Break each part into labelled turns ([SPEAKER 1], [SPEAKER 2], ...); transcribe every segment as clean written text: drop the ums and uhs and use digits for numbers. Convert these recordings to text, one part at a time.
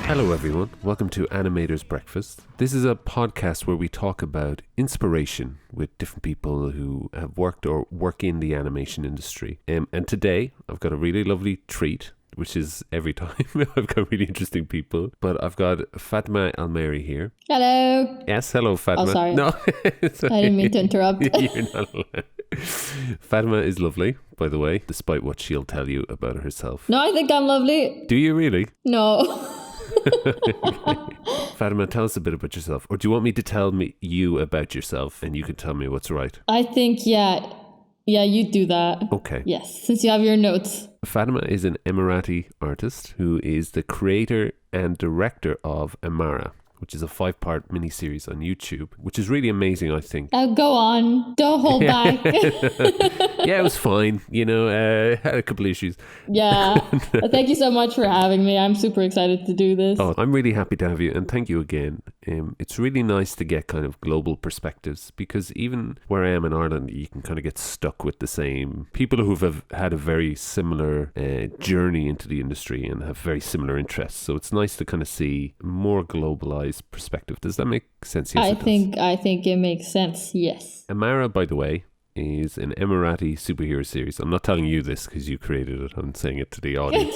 [SPEAKER 1] Hello everyone, welcome to Animator's Breakfast. This is a podcast where we talk about inspiration with different people who have worked or work in the animation industry. And today I've got a really lovely treat, which is every time I've got really interesting people. But I've got Fatma Almheiri here.
[SPEAKER 2] Hello.
[SPEAKER 1] Yes, hello Fatma.
[SPEAKER 2] Oh, sorry.
[SPEAKER 1] No,
[SPEAKER 2] I didn't mean to interrupt.
[SPEAKER 1] You're not allowed. Fatma is lovely, by the way, despite what she'll tell you about herself.
[SPEAKER 2] No, I think I'm lovely.
[SPEAKER 1] Do you really?
[SPEAKER 2] No.
[SPEAKER 1] Fatma, tell us a bit about yourself. Or do you want me to tell you about yourself and you can tell me what's right?
[SPEAKER 2] I think, yeah, you do that.
[SPEAKER 1] Okay.
[SPEAKER 2] Yes, since you have your notes.
[SPEAKER 1] Fatma is an Emirati artist who is the creator and director of Emara, which is a 5-part miniseries on YouTube, which is really amazing, I think.
[SPEAKER 2] Go on. Don't hold back.
[SPEAKER 1] Yeah, it was fine. You know, had a couple issues.
[SPEAKER 2] Yeah. Thank you so much for having me. I'm super excited to do this.
[SPEAKER 1] Oh, I'm really happy to have you, and thank you again. It's really nice to get kind of global perspectives, because even where I am in Ireland, you can kind of get stuck with the same people who have had a very similar journey into the industry and have very similar interests. So it's nice to kind of see more globalized perspective. Does that make sense? Yes,
[SPEAKER 2] I think it makes sense. Yes.
[SPEAKER 1] Emara, by the way, is an Emirati superhero series. I'm not telling you this because you created it. I'm saying it to the audience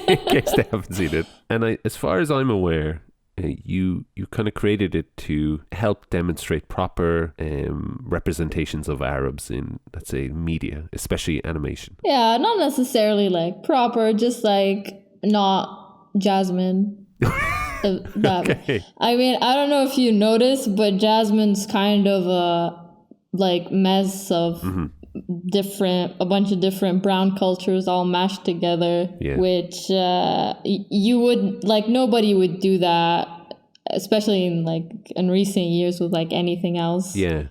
[SPEAKER 1] in case they haven't seen it. And as far as I'm aware, you kind of created it to help demonstrate proper representations of Arabs in, let's say, media, especially animation.
[SPEAKER 2] Yeah, not necessarily like proper, just like not Jasmine.
[SPEAKER 1] Okay.
[SPEAKER 2] I mean, I don't know if you noticed, but Jasmine's kind of a like mess of a bunch of different brown cultures all mashed together, which you would like, nobody would do that, especially in recent years with like anything else.
[SPEAKER 1] Yeah.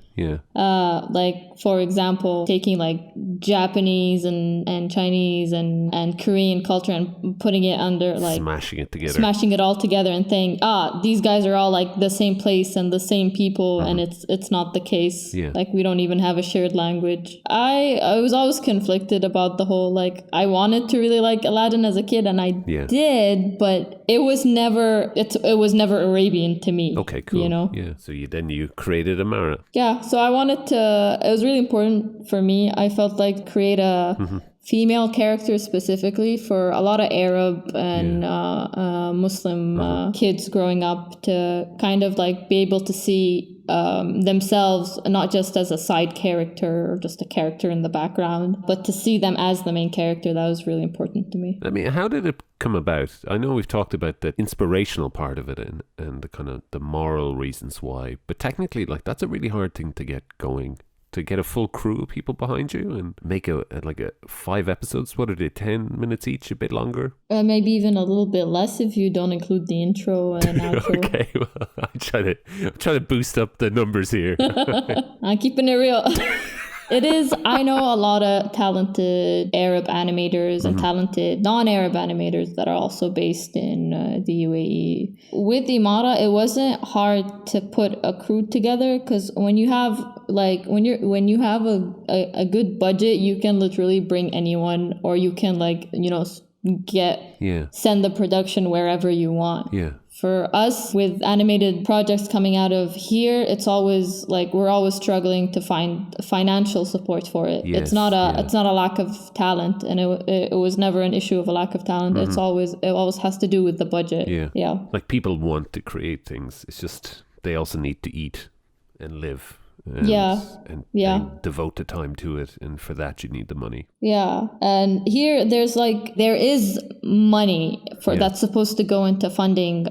[SPEAKER 2] Like for example, taking like Japanese and Chinese and Korean culture and putting it under like
[SPEAKER 1] smashing it
[SPEAKER 2] all together and saying, these guys are all like the same place and the same people, and it's not the case.
[SPEAKER 1] Yeah.
[SPEAKER 2] Like we don't even have a shared language. I was always conflicted about the whole, like, I wanted to really like Aladdin as a kid, and I did, but it was never Arabian to me.
[SPEAKER 1] Okay, cool.
[SPEAKER 2] You know?
[SPEAKER 1] Yeah. So you created Emara.
[SPEAKER 2] Yeah. So I wanted to, it was really important for me. I felt like create a female character specifically for a lot of Arab and Muslim kids growing up, to kind of like be able to see themselves not just as a side character or just a character in the background, but to see them as the main character. That was really important to me.
[SPEAKER 1] I mean, how did it come about? I know we've talked about the inspirational part of it and the kind of the moral reasons why, but technically, like, that's a really hard thing to get going. To get a full crew of people behind you and make a 5 episodes. What are they, 10 minutes each, a bit longer?
[SPEAKER 2] Maybe even a little bit less if you don't include the intro and outro.
[SPEAKER 1] Okay, well, I'm trying to boost up the numbers here.
[SPEAKER 2] I'm keeping it real. It is, I know a lot of talented Arab animators and talented non-Arab animators that are also based in the UAE. With Emara, it wasn't hard to put a crew together, because when you have when you have a good budget, you can literally bring anyone, or you can send the production wherever you want.
[SPEAKER 1] Yeah.
[SPEAKER 2] For us, with animated projects coming out of here, it's always like we're always struggling to find financial support for it.
[SPEAKER 1] Yes,
[SPEAKER 2] it's not a lack of talent, and it was never an issue of a lack of talent. It always has to do with the budget. Yeah.
[SPEAKER 1] Like, people want to create things. It's just they also need to eat and live. And devote the time to it, and for that you need the money. Yeah,
[SPEAKER 2] and here there is money that's supposed to go into funding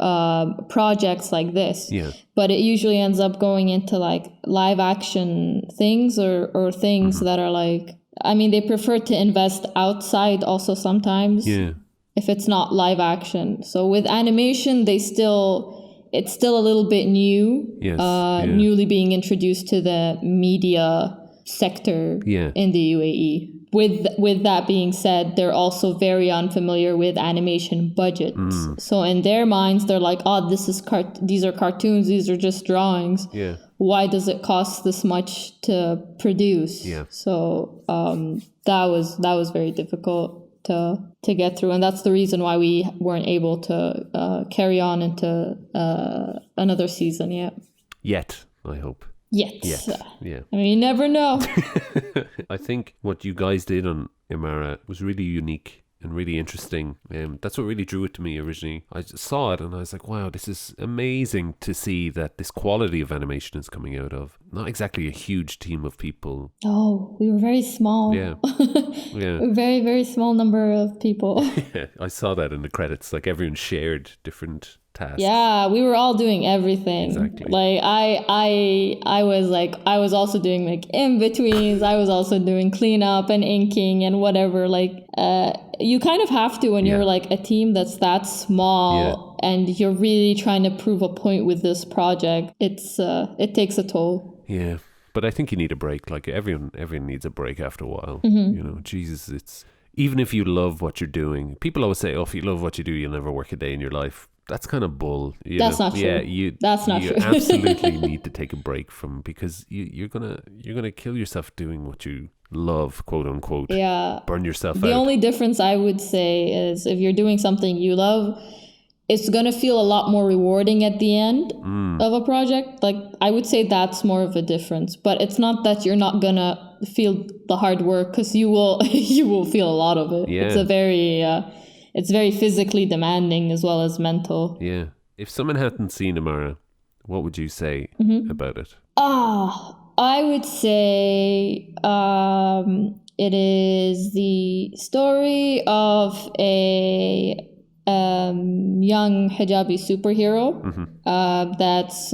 [SPEAKER 2] projects like this.
[SPEAKER 1] Yeah,
[SPEAKER 2] but it usually ends up going into like live action things or things that are like, I mean, they prefer to invest outside also sometimes.
[SPEAKER 1] Yeah,
[SPEAKER 2] if it's not live action. So with animation, it's still a little bit new, newly being introduced to the media sector in the UAE. With that being said, they're also very unfamiliar with animation budgets. So in their minds, they're like, these are cartoons, these are just drawings.
[SPEAKER 1] Yeah.
[SPEAKER 2] Why does it cost this much to produce?
[SPEAKER 1] Yeah.
[SPEAKER 2] So that was very difficult to get through, and that's the reason why we weren't able to carry on into another season
[SPEAKER 1] yet. I hope.
[SPEAKER 2] Yet.
[SPEAKER 1] Yeah.
[SPEAKER 2] I mean, you never know.
[SPEAKER 1] I think what you guys did on Emara was really unique and really interesting. That's what really drew it to me originally. I just saw it and I was like, wow, this is amazing to see that this quality of animation is coming out of not exactly a huge team of people.
[SPEAKER 2] Oh, we were very small.
[SPEAKER 1] Yeah.
[SPEAKER 2] A very, very small number of people.
[SPEAKER 1] Yeah, I saw that in the credits. Like everyone shared different tasks.
[SPEAKER 2] Yeah, we were all doing everything.
[SPEAKER 1] Exactly.
[SPEAKER 2] Like I was also doing like in-betweens. I was also doing cleanup and inking and whatever. Like you kind of have to when you're like a team that's that small and you're really trying to prove a point with this project. It takes a toll.
[SPEAKER 1] Yeah. But I think you need a break. Like everyone needs a break after a while.
[SPEAKER 2] Mm-hmm.
[SPEAKER 1] You know, Jesus, it's even if you love what you're doing. People always say, "Oh, if you love what you do, you'll never work a day in your life." That's kind of bull.
[SPEAKER 2] That's not true.
[SPEAKER 1] Yeah,
[SPEAKER 2] that's not
[SPEAKER 1] true. You absolutely need to take a break from because you're gonna kill yourself doing what you love, quote unquote.
[SPEAKER 2] Yeah.
[SPEAKER 1] Burn yourself out.
[SPEAKER 2] The only difference I would say is if you're doing something you love, it's going to feel a lot more rewarding at the end of a project. Like, I would say that's more of a difference. But it's not that you're not going to feel the hard work, because you will feel a lot of it.
[SPEAKER 1] Yeah.
[SPEAKER 2] It's very physically demanding as well as mental.
[SPEAKER 1] Yeah. If someone hadn't seen Emara, what would you say about it?
[SPEAKER 2] I would say it is the story of a young hijabi superhero that's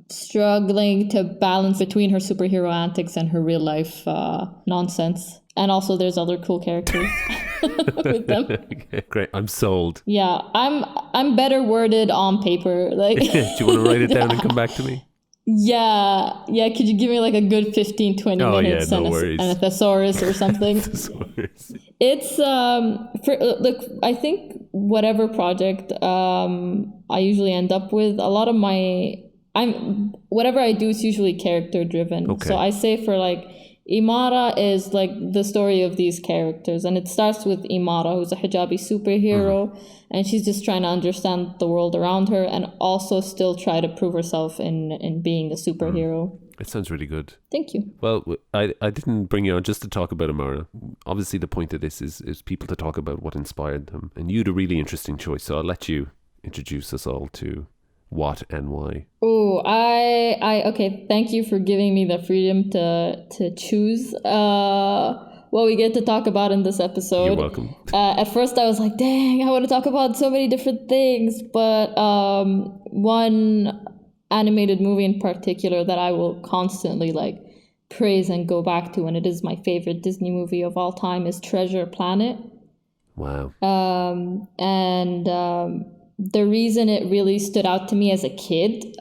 [SPEAKER 2] struggling to balance between her superhero antics and her real life nonsense. And also there's other cool characters with them.
[SPEAKER 1] Okay, great. I'm sold.
[SPEAKER 2] Yeah, I'm better worded on paper. Like,
[SPEAKER 1] do you want to write it down and come back to me?
[SPEAKER 2] Yeah. Could you give me like a good 15, 20 minutes
[SPEAKER 1] no worries.
[SPEAKER 2] and a thesaurus or something?
[SPEAKER 1] Thesaurus.
[SPEAKER 2] It's look, I think whatever project I usually end up with, a lot of whatever I do is usually character driven.
[SPEAKER 1] Okay.
[SPEAKER 2] So I say for like Emara is like the story of these characters, and it starts with Emara, who's a hijabi superhero, and she's just trying to understand the world around her and also still try to prove herself in being a superhero.
[SPEAKER 1] It sounds really good.
[SPEAKER 2] Thank you.
[SPEAKER 1] Well, I didn't bring you on just to talk about Emara. Obviously, the point of this is people to talk about what inspired them, and you had a really interesting choice, so I'll let you introduce us all to what and why.
[SPEAKER 2] Oh, okay. Thank you for giving me the freedom to choose what we get to talk about in this episode.
[SPEAKER 1] You're welcome.
[SPEAKER 2] At first, I was like, "Dang, I want to talk about so many different things," but one animated movie in particular that I will constantly like praise and go back to, and it is my favorite Disney movie of all time, is Treasure Planet.
[SPEAKER 1] Wow.
[SPEAKER 2] The reason it really stood out to me as a kid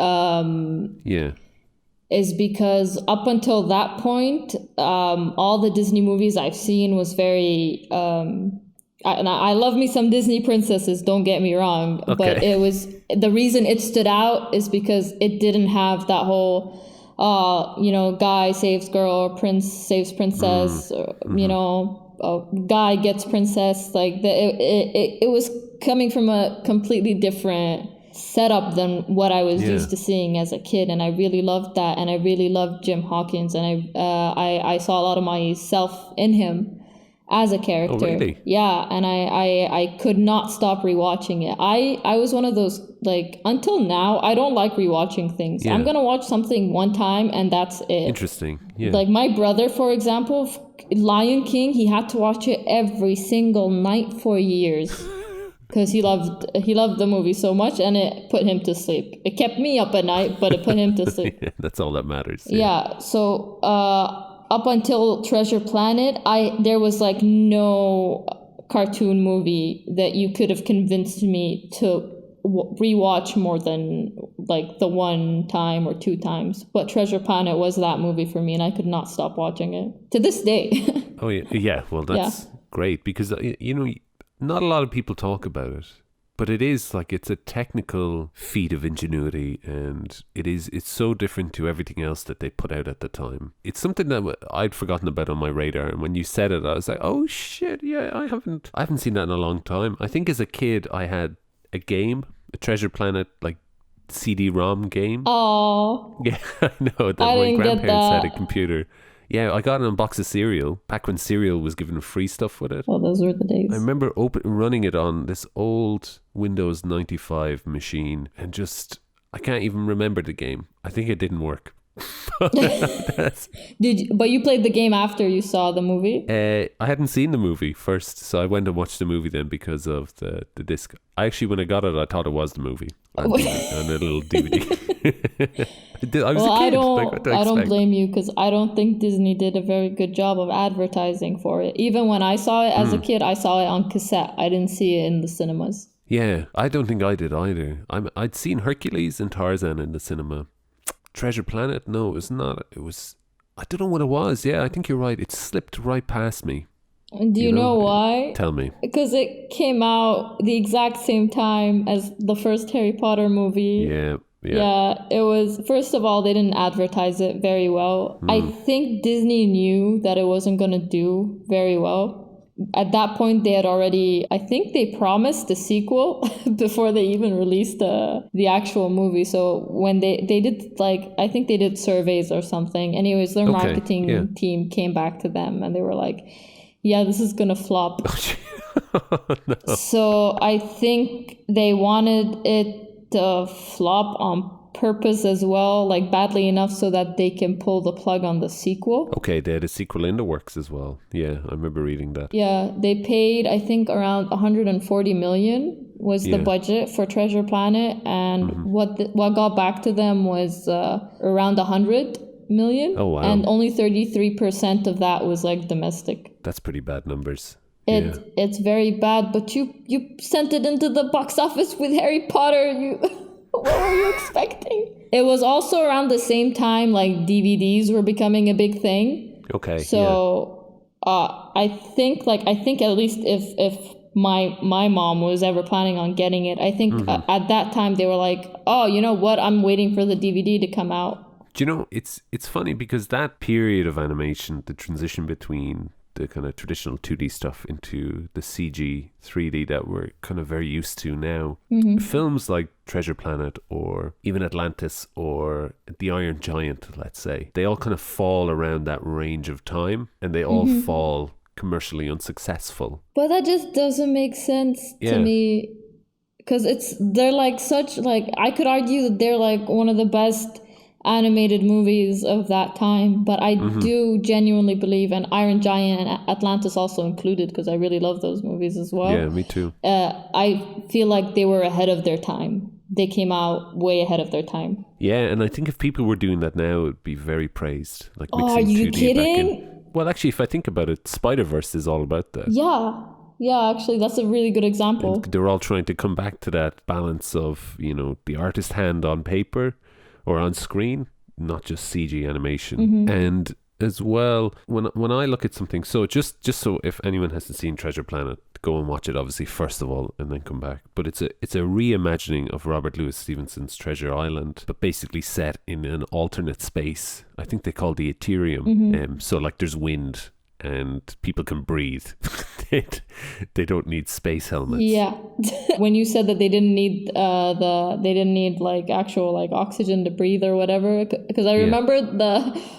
[SPEAKER 2] is because up until that point, all the Disney movies I've seen was very... I love me some Disney princesses, don't get me wrong.
[SPEAKER 1] Okay.
[SPEAKER 2] But it was... The reason it stood out is because it didn't have that whole... guy saves girl, prince saves princess, guy gets princess. Like it was coming from a completely different setup than what I was used to seeing as a kid, and I really loved that, and I really loved Jim Hawkins, and I saw a lot of myself in him as a character.
[SPEAKER 1] Oh, really?
[SPEAKER 2] Yeah, and I could not stop rewatching it. I was one of those, like, until now, I don't like rewatching things.
[SPEAKER 1] Yeah.
[SPEAKER 2] I'm gonna watch something one time and that's it.
[SPEAKER 1] Interesting. Yeah.
[SPEAKER 2] Like my brother, for example, Lion King, he had to watch it every single night for years because he loved the movie so much, and it put him to sleep. It kept me up at night, but it put him to sleep.
[SPEAKER 1] That's all that matters.
[SPEAKER 2] Yeah. So up until Treasure Planet, there was like no cartoon movie that you could have convinced me to rewatch more than like the one time or two times. But Treasure Planet was that movie for me, and I could not stop watching it to this day.
[SPEAKER 1] Oh yeah. Well, that's great because not a lot of people talk about it. But it is like, it's a technical feat of ingenuity, and it's so different to everything else that they put out at the time. It's something that I'd forgotten about on my radar, and when you said it, I was like, oh shit, yeah, I haven't seen that in a long time. I think as a kid I had a game, a Treasure Planet like CD-ROM game.
[SPEAKER 2] Oh.
[SPEAKER 1] Yeah, I know that my grandparents had a computer. Yeah, I got it on a box of cereal back when cereal was given free stuff with it.
[SPEAKER 2] Oh, those were the days.
[SPEAKER 1] I remember running it on this old Windows 95 machine, and just, I can't even remember the game. I think it didn't work.
[SPEAKER 2] But you played the game after you saw the movie?
[SPEAKER 1] I hadn't seen the movie first, so I went and watched the movie then because of the disc. I actually, when I got it, I thought it was the movie on a little DVD. I was a kid.
[SPEAKER 2] I don't blame you, because I don't think Disney did a very good job of advertising for it. Even when I saw it as a kid, I saw it on cassette. I didn't see it in the cinemas.
[SPEAKER 1] Yeah, I don't think I did either. I'd seen Hercules and Tarzan in the cinema. Treasure Planet? No, it was not. It was, I don't know what it was. Yeah, I think you're right. It slipped right past me.
[SPEAKER 2] Do you know why?
[SPEAKER 1] Tell me.
[SPEAKER 2] Because it came out the exact same time as the first Harry Potter movie. Yeah, it was, first of all, they didn't advertise it very well. I think Disney knew that it wasn't going to do very well. At that point, they had already, I think they promised the sequel before they even released the actual movie. So when they did, like, I think they did surveys or something. Anyways, their marketing team came back to them and they were like, yeah, this is going to flop.
[SPEAKER 1] No.
[SPEAKER 2] So I think they wanted it to flop on purpose as well, like badly enough so that they can pull the plug on the sequel.
[SPEAKER 1] Okay, they had a sequel in the works as well. Yeah, I remember reading that.
[SPEAKER 2] Yeah, they paid, I think, around 140 million was the budget for Treasure Planet, and what got back to them was around 100 million.
[SPEAKER 1] Oh, wow.
[SPEAKER 2] And only 33% of that was like domestic.
[SPEAKER 1] That's pretty bad numbers.
[SPEAKER 2] It's very bad, but you sent it into the box office with Harry Potter. What were you expecting? It was also around the same time like DVDs were becoming a big thing.
[SPEAKER 1] Okay.
[SPEAKER 2] So I think at least if my mom was ever planning on getting it, I think at that time they were like, oh, you know what? I'm waiting for the DVD to come out.
[SPEAKER 1] Do you know, it's funny because that period of animation, the transition between the kind of traditional 2D stuff into the CG 3D that we're kind of very used to now. Films like Treasure Planet or even Atlantis or The Iron Giant, let's say, they all kind of fall around that range of time, and they all fall commercially unsuccessful.
[SPEAKER 2] But that just doesn't make sense to me, because they're like such, like, I could argue that they're like one of the best animated movies of that time, but I do genuinely believe, and Iron Giant and Atlantis also included, because I really love those movies as well.
[SPEAKER 1] Yeah, me too.
[SPEAKER 2] I feel like they were ahead of their time. They came out way ahead of their time.
[SPEAKER 1] Yeah, and I think if people were doing that now, it would be very praised. Like,
[SPEAKER 2] are you
[SPEAKER 1] 2D
[SPEAKER 2] kidding?
[SPEAKER 1] Well, actually, if I think about it, Spider-Verse is all about that.
[SPEAKER 2] Yeah, actually, that's a really good example.
[SPEAKER 1] And they're all trying to come back to that balance of, you know, the artist hand on paper or on screen, not just CG animation. And as well, when I look at something, so just so if anyone hasn't seen Treasure Planet, go and watch it, obviously, first of all, and then come back. But it's a reimagining of Robert Louis Stevenson's Treasure Island, but basically set in an alternate space. I think they call the Ethereum. So like there's wind and people can breathe. They don't need space helmets.
[SPEAKER 2] Yeah. When you said that they didn't need like actual like oxygen to breathe or whatever, because I remember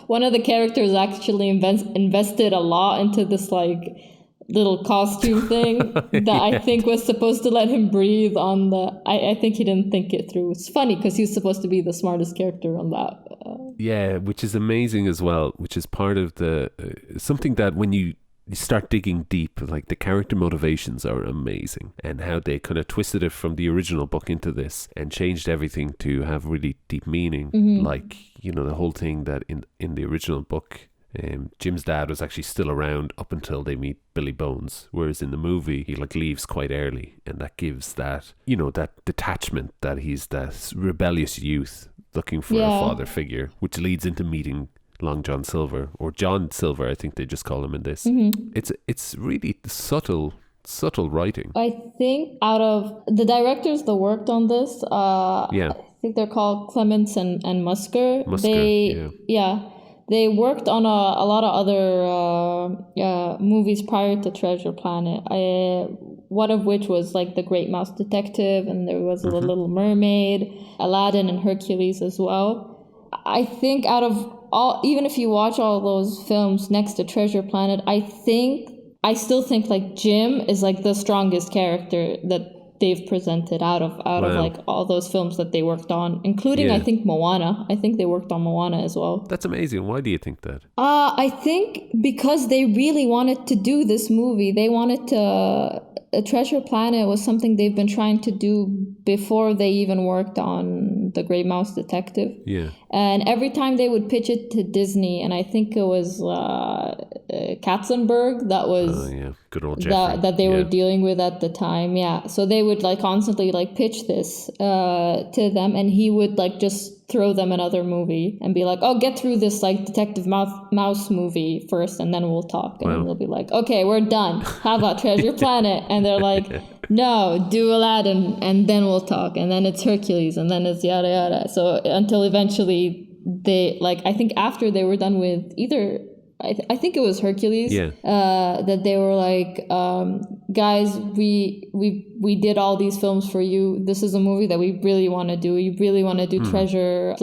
[SPEAKER 2] one of the characters actually invested a lot into this like little costume thing that I think was supposed to let him breathe on the. I think he didn't think it through. It's funny because he's supposed to be the smartest character on that.
[SPEAKER 1] Yeah, which is amazing as well, which is part of the something that when you start digging deep, like the character motivations are amazing, and how they kind of twisted it from the original book into this and changed everything to have really deep meaning. Like, you know, the whole thing that in the original book, Jim's dad was actually still around up until they meet Billy Bones, whereas in the movie he like leaves quite early, and that gives that, you know, that detachment, that he's that rebellious youth looking for a father figure, which leads into meeting Long John Silver, or John Silver, I think they just call him in this. It's really subtle subtle writing.
[SPEAKER 2] I think out of the directors that worked on this,
[SPEAKER 1] Yeah.
[SPEAKER 2] I think they're called Clements and Musker.
[SPEAKER 1] Musker,
[SPEAKER 2] They worked on a lot of other movies prior to Treasure Planet. One of which was like The Great Mouse Detective, and there was The Little Mermaid, Aladdin, and Hercules as well. I think out of all, even if you watch all those films next to Treasure Planet, I still think like Jim is like the strongest character that they've presented out of like all those films that they worked on, including I think Moana. I think they worked on Moana as well.
[SPEAKER 1] That's amazing. Why do you think that?
[SPEAKER 2] I think because they really wanted to do this movie. They wanted to. Treasure Planet was something they've been trying to do before they even worked on The Great Mouse Detective.
[SPEAKER 1] Yeah.
[SPEAKER 2] And every time they would pitch it to Disney, and I think it was Katzenberg that was
[SPEAKER 1] good old Jeffrey.
[SPEAKER 2] that they were dealing with at the time. Yeah. So they would like constantly like pitch this to them, and he would like just throw them another movie and be like, oh, get through this like Detective Mouse movie first and then we'll talk. And then they'll be like, okay, we're done. How about Treasure Planet? And they're like, no, do Aladdin and then we'll talk. And then it's Hercules and then it's yada yada. So until eventually they like, I think after they were done with either I think it was Hercules. That they were like, guys, we did all these films for you. This is a movie that we really want to do. We really want to do Treasure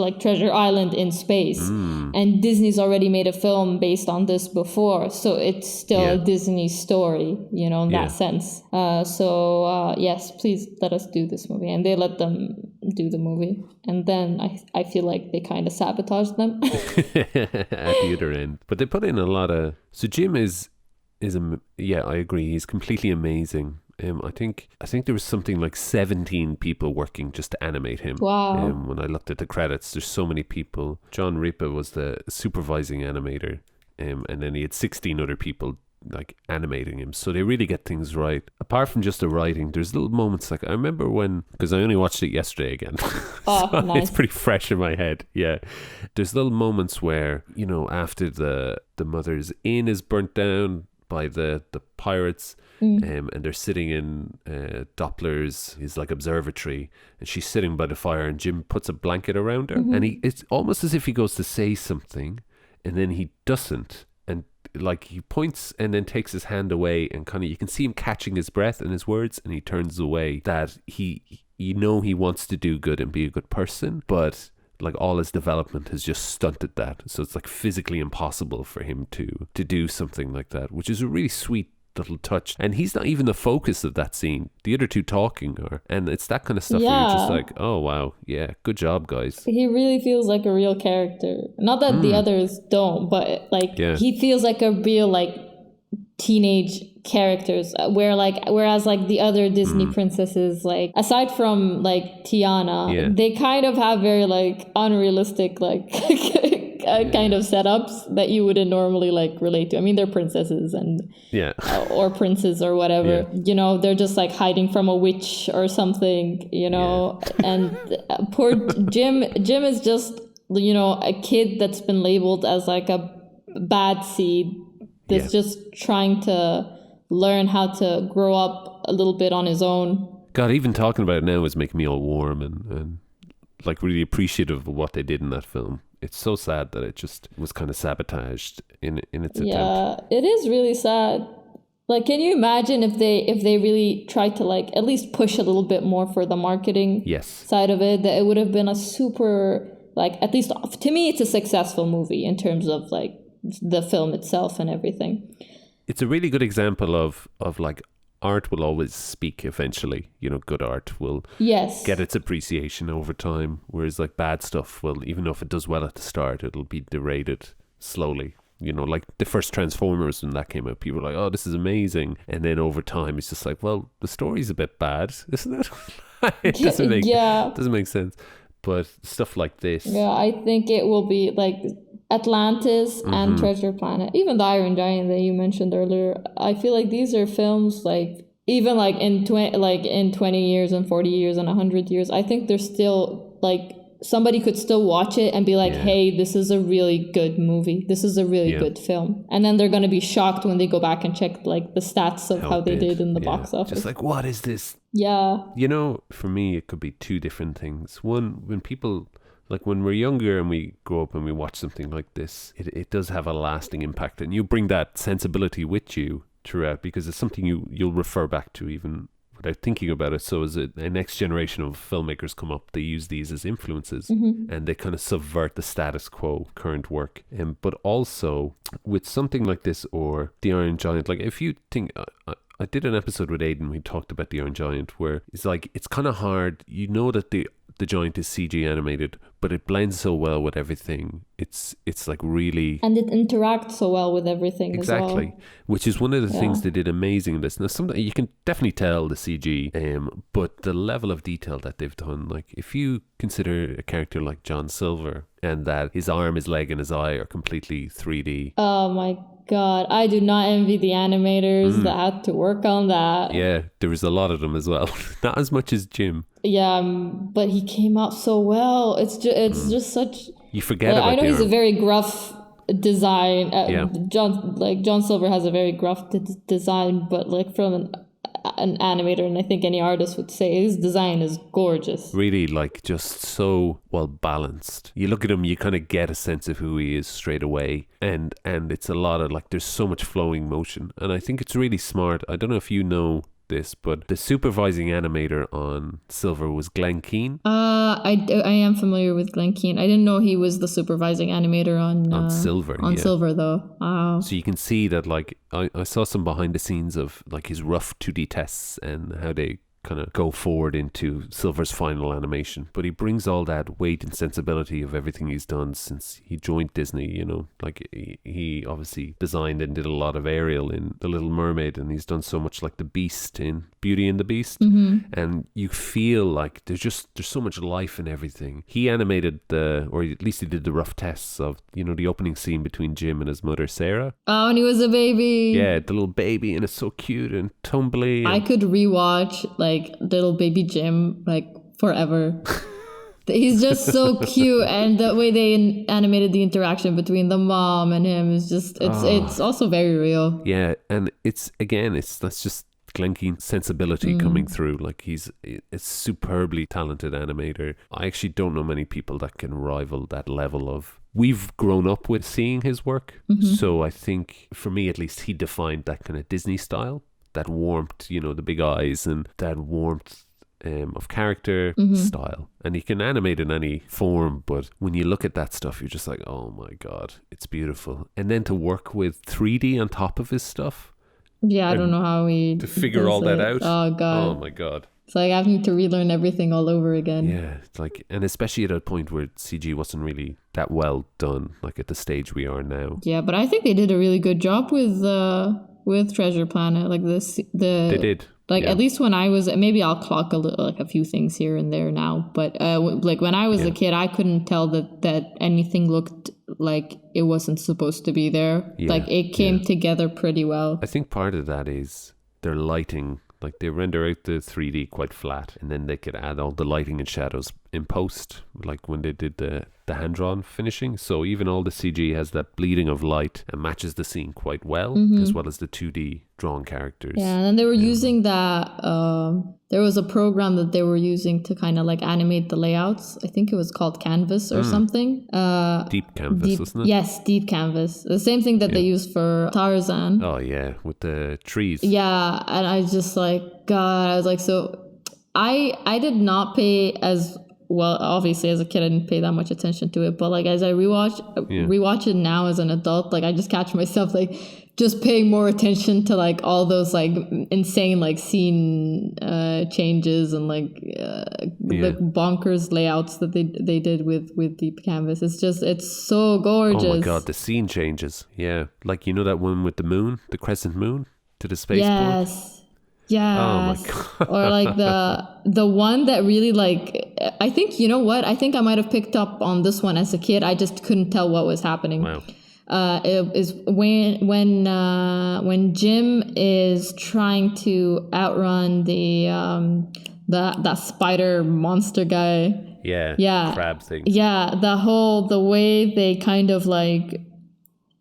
[SPEAKER 2] Island in space. And Disney's already made a film based on this before, so it's still a Disney story, you know, in that sense. So yes, please let us do this movie. And they let them do the movie. And then I feel like they kind of sabotaged them
[SPEAKER 1] at the other end. But they put in a lot of. So Jim is I agree. He's completely amazing. I think there was something like 17 people working just to animate him.
[SPEAKER 2] Wow.
[SPEAKER 1] When I looked at the credits, there's so many people. John Ripa was the supervising animator, and then he had 16 other people like animating him. So they really get things right. Apart from just the writing, there's little moments like I remember because I only watched it yesterday again.
[SPEAKER 2] Oh,
[SPEAKER 1] so
[SPEAKER 2] nice.
[SPEAKER 1] It's pretty fresh in my head. Yeah. There's little moments where, you know, after the mother's inn is burnt down by the pirates, and they're sitting in Doppler's his like observatory, and she's sitting by the fire, and Jim puts a blanket around her, and it's almost as if he goes to say something, and then he doesn't, and like he points and then takes his hand away, and kind of you can see him catching his breath and his words, and he turns away. That he wants to do good and be a good person, but like all his development has just stunted that. So it's like physically impossible for him to do something like that, which is a really sweet little touch. And he's not even the focus of that scene. The other two talking are, and it's that kind of stuff where you're just like, oh wow, yeah, good job, guys.
[SPEAKER 2] He really feels like a real character. Not that the others don't, but like he feels like a real like teenage characters, whereas like the other Disney princesses, like aside from like Tiana, they kind of have very like unrealistic like kind of setups that you wouldn't normally like relate to. I mean, they're princesses and or princes or whatever, you know, they're just like hiding from a witch or something, you know. And poor Jim is just, you know, a kid that's been labeled as like a bad seed that's just trying to learn how to grow up a little bit on his own.
[SPEAKER 1] God, even talking about it now is making me all warm and like really appreciative of what they did in that film. It's so sad that it just was kind of sabotaged in its attempt.
[SPEAKER 2] Yeah, it is really sad. Like, can you imagine if they really tried to like at least push a little bit more for the marketing side of it, that it would have been a super, like, at least to me, it's a successful movie in terms of like the film itself and everything.
[SPEAKER 1] It's a really good example of like art will always speak eventually. You know, good art will get its appreciation over time, whereas like bad stuff will, even though if it does well at the start, it'll be derated slowly. You know, like the first Transformers, when that came out, people were like, oh, this is amazing. And then over time, it's just like, well, the story's a bit bad, isn't it? It doesn't make sense. But stuff like this. Yeah,
[SPEAKER 2] I think it will be like Atlantis and Treasure Planet, even the Iron Giant that you mentioned earlier. I feel like these are films like even like in 20 years and 40 years and 100 years, I think they're still like somebody could still watch it and be like,
[SPEAKER 1] Yeah.
[SPEAKER 2] hey, this is a really good movie. This is a really good film. And then they're going to be shocked when they go back and check like the stats of how they did in the box office.
[SPEAKER 1] Just like, what is this?
[SPEAKER 2] Yeah.
[SPEAKER 1] You know, for me, it could be two different things. One, when people, like when we're younger and we grow up and we watch something like this, it does have a lasting impact. And you bring that sensibility with you throughout, because it's something you'll refer back to even without thinking about it. So as a next generation of filmmakers come up, they use these as influences, and they kind of subvert the status quo current work. But also with something like this or The Iron Giant, like if you think I did an episode with Aidan, we talked about The Iron Giant, where it's like it's kind of hard, you know, that the giant is CG animated, but it blends so well with everything. It's like really,
[SPEAKER 2] and it interacts so well with everything
[SPEAKER 1] exactly,
[SPEAKER 2] as well.
[SPEAKER 1] which is one of the things they did amazing in this. Now, something you can definitely tell the CG, but the level of detail that they've done, like if you consider a character like John Silver and that his arm, his leg, and his eye are completely 3D.
[SPEAKER 2] Oh my God, I do not envy the animators that had to work on that.
[SPEAKER 1] Yeah, there was a lot of them as well. Not as much as Jim.
[SPEAKER 2] Yeah, but he came out so well. It's just such.
[SPEAKER 1] You forget about
[SPEAKER 2] I know
[SPEAKER 1] the
[SPEAKER 2] he's
[SPEAKER 1] arm.
[SPEAKER 2] a very gruff design.
[SPEAKER 1] Yeah.
[SPEAKER 2] John Silver has a very gruff design, but like from an animator, and I think any artist would say his design is gorgeous.
[SPEAKER 1] Really, like just so well balanced. You look at him, you kind of get a sense of who he is straight away, and it's a lot of like there's so much flowing motion, and I think it's really smart. I don't know if you know this, but the supervising animator on Silver was Glenn Keane.
[SPEAKER 2] I am familiar with Glenn Keane. I didn't know he was the supervising animator on
[SPEAKER 1] Silver.
[SPEAKER 2] On Silver, though. Wow.
[SPEAKER 1] So you can see that, like, I saw some behind the scenes of like his rough 2D tests and how they kind of go forward into Silver's final animation, but he brings all that weight and sensibility of everything he's done since he joined Disney. You know, like he obviously designed and did a lot of Ariel in The Little Mermaid, and he's done so much like the Beast in Beauty and the Beast, and you feel like there's so much life in everything. He animated or at least he did the rough tests of, you know, the opening scene between Jim and his mother Sarah.
[SPEAKER 2] Oh, and he was a baby.
[SPEAKER 1] Yeah, the little baby, and it's so cute and tumbly.
[SPEAKER 2] I could rewatch like little baby Jim like forever. He's just so cute, and the way they animated the interaction between the mom and him is just it's also very real.
[SPEAKER 1] Yeah, and that's just Glenn Keane's sensibility coming through. Like he's a superbly talented animator. I actually don't know many people that can rival that level of. We've grown up with seeing his work, so I think for me at least, he defined that kind of Disney style, that warmth, you know, the big eyes and that warmth of character style. And he can animate in any form, but when you look at that stuff, you're just like, oh my God, it's beautiful. And then to work with 3D on top of his stuff.
[SPEAKER 2] Yeah, I don't know how he
[SPEAKER 1] to figure all that out.
[SPEAKER 2] Oh God.
[SPEAKER 1] Oh my God.
[SPEAKER 2] It's like having to relearn everything all over again.
[SPEAKER 1] Yeah, it's like, and especially at a point where CG wasn't really that well done, like at the stage we are now.
[SPEAKER 2] Yeah, but I think they did a really good job with Treasure Planet. Like
[SPEAKER 1] They did.
[SPEAKER 2] Like at least when I was, maybe I'll clock a few things here and there now, but like when I was a kid, I couldn't tell that anything looked like it wasn't supposed to be there. Yeah, like it came together pretty well.
[SPEAKER 1] I think part of that is their lighting. Like they render out the 3D quite flat, and then they could add all the lighting and shadows in post, like when they did the hand-drawn finishing. So even all the CG has that bleeding of light and matches the scene quite well, as well as the 2D drawn characters.
[SPEAKER 2] Yeah, and then they were using that, there was a program that they were using to kind of like animate the layouts. I think it was called Canvas or something.
[SPEAKER 1] Deep Canvas, wasn't it?
[SPEAKER 2] Yes, Deep Canvas. The same thing that they used for Tarzan.
[SPEAKER 1] Oh yeah, with the trees.
[SPEAKER 2] Yeah, and I just like, God, I was like, so I did not pay as well, obviously as a kid I didn't pay that much attention to it, but like as I rewatch it now as an adult, like I just catch myself like just paying more attention to like all those like insane like scene changes and like the bonkers layouts that they did with Deep Canvas. It's so gorgeous.
[SPEAKER 1] Oh my God, the scene changes. Yeah, like you know that one with the moon, the crescent moon to the spaceport.
[SPEAKER 2] Yes.
[SPEAKER 1] Oh my God.
[SPEAKER 2] Or like the one that really like, I think, you know what? I think I might have picked up on this one as a kid. I just couldn't tell what was happening.
[SPEAKER 1] Wow.
[SPEAKER 2] It is when Jim is trying to outrun that spider monster guy.
[SPEAKER 1] Yeah. Crab things.
[SPEAKER 2] Yeah, the way they kind of like,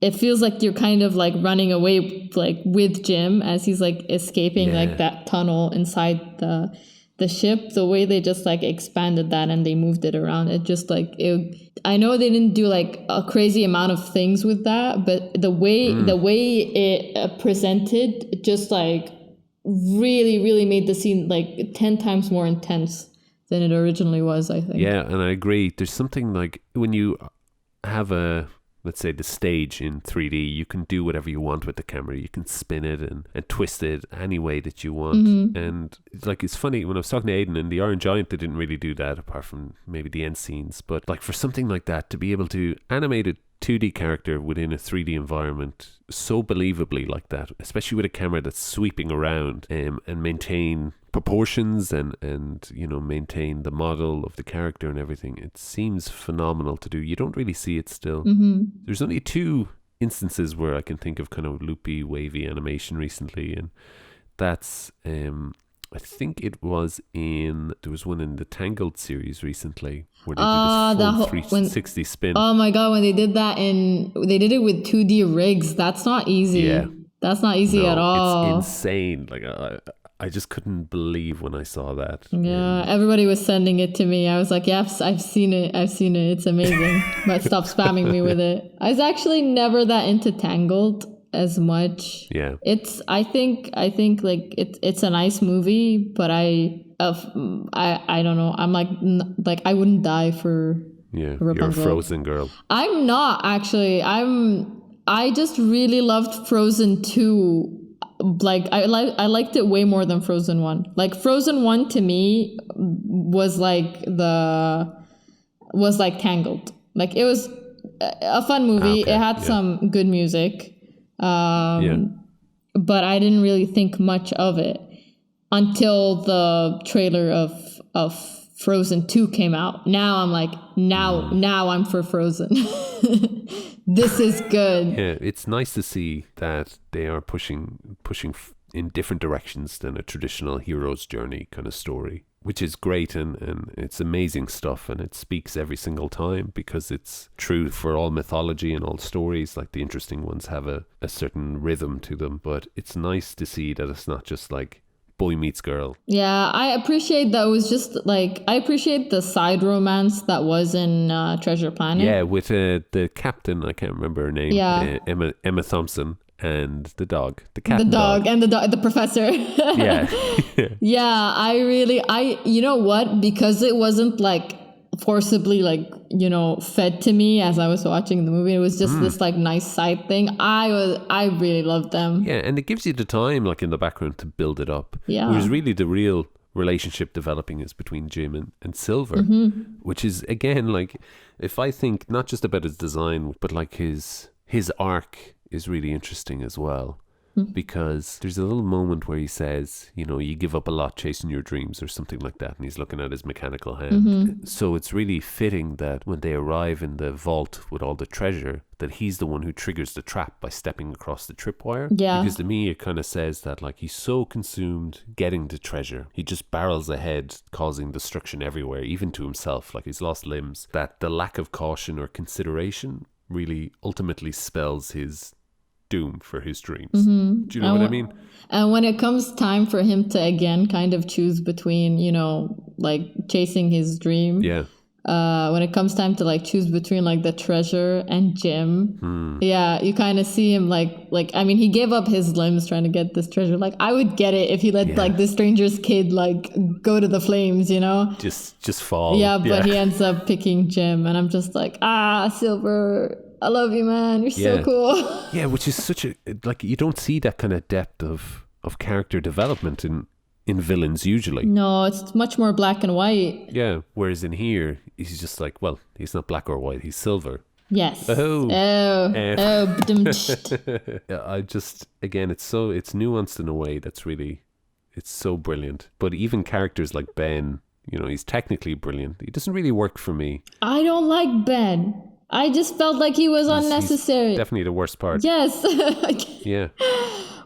[SPEAKER 2] it feels like you're kind of like running away like with Jim as he's like escaping like that tunnel inside the ship. The way they just like expanded that and they moved it around, it just like I know they didn't do like a crazy amount of things with that, but the way it presented just like really made the scene like 10 times more intense than it originally was, I think.
[SPEAKER 1] Yeah, and I agree. There's something like when you have let's say the stage in 3D, you can do whatever you want with the camera. You can spin it and twist it any way that you want. And like, it's funny, when I was talking to Aidan in the Iron Giant, they didn't really do that apart from maybe the end scenes. But like for something like that, to be able to animate a 2D character within a 3D environment so believably like that, especially with a camera that's sweeping around, and maintain proportions and you know, maintain the model of the character and everything, it seems phenomenal to do. You don't really see it still. There's only 2 instances where I can think of kind of loopy, wavy animation recently, and that's I think it was there was one in the Tangled series recently where they did this full 360 spin.
[SPEAKER 2] Oh my god, when they did that they did it with 2D rigs. That's not easy.
[SPEAKER 1] Yeah.
[SPEAKER 2] That's not easy at all.
[SPEAKER 1] It's insane. Like I just couldn't believe when I saw that.
[SPEAKER 2] Yeah, everybody was sending it to me. I was like, yeah, I've seen it. It's amazing. But stop spamming me with it. I was actually never that into Tangled as much.
[SPEAKER 1] Yeah.
[SPEAKER 2] I think like it's a nice movie, but I don't know. I'm like I wouldn't die for
[SPEAKER 1] Rapunzel. You're a Frozen girl.
[SPEAKER 2] I'm not actually. I just really loved Frozen 2. Like I liked it way more than Frozen 1. Like Frozen 1 to me was like Tangled. Like it was a fun movie. Okay, it had some good music. But I didn't really think much of it until the trailer of Frozen 2 came out. Now I'm like, now I'm for Frozen. This is good.
[SPEAKER 1] Yeah, it's nice to see that they are pushing in different directions than a traditional hero's journey kind of story, which is great, and it's amazing stuff, and it speaks every single time because it's true for all mythology and all stories. Like the interesting ones have a certain rhythm to them, but it's nice to see that it's not just like boy meets girl.
[SPEAKER 2] Yeah, I appreciate that. It was just like, I appreciate the side romance that was in Treasure Planet.
[SPEAKER 1] Yeah, with the captain, I can't remember her name. Yeah, Emma Thompson. And the dog, the cat,
[SPEAKER 2] and the professor.
[SPEAKER 1] Yeah.
[SPEAKER 2] Yeah, you know what? Because it wasn't like forcibly like, you know, fed to me as I was watching the movie. It was just this like nice side thing. I really loved them.
[SPEAKER 1] Yeah, and it gives you the time like in the background to build it up.
[SPEAKER 2] Yeah.
[SPEAKER 1] Whereas really the real relationship developing is between Jim and Silver, which is again like, if I think not just about his design, but like his arc is really interesting as well, because there's a little moment where he says, you know, you give up a lot chasing your dreams or something like that, and he's looking at his mechanical hand. So it's really fitting that when they arrive in the vault with all the treasure, that he's the one who triggers the trap by stepping across the tripwire.
[SPEAKER 2] Yeah.
[SPEAKER 1] Because to me it kind of says that like he's so consumed getting the treasure, he just barrels ahead, causing destruction everywhere, even to himself, like he's lost limbs, that the lack of caution or consideration really ultimately spells his doom for his dreams. Do you know what I mean?
[SPEAKER 2] And when it comes time for him to again kind of choose between, you know, like chasing his dream.
[SPEAKER 1] Yeah.
[SPEAKER 2] When it comes time to like choose between like the treasure and Jim. Yeah, you kind of see him like I mean, he gave up his limbs trying to get this treasure. Like I would get it if he let like this stranger's kid like go to the flames, you know?
[SPEAKER 1] Just fall.
[SPEAKER 2] Yeah, but he ends up picking Jim, and I'm just like, Silver, I love you, man. You're so cool.
[SPEAKER 1] Yeah, which is such a, like, you don't see that kind of depth of character development in villains usually.
[SPEAKER 2] No, it's much more black and white.
[SPEAKER 1] Yeah, whereas in here, he's just like, well, he's not black or white, he's silver.
[SPEAKER 2] Yes.
[SPEAKER 1] I just, again, it's nuanced in a way that's really, it's so brilliant. But even characters like Ben, you know, he's technically brilliant. He doesn't really work for me.
[SPEAKER 2] I don't like Ben. I just felt like he was unnecessary.
[SPEAKER 1] He's definitely the worst part.
[SPEAKER 2] Yes.
[SPEAKER 1] Yeah.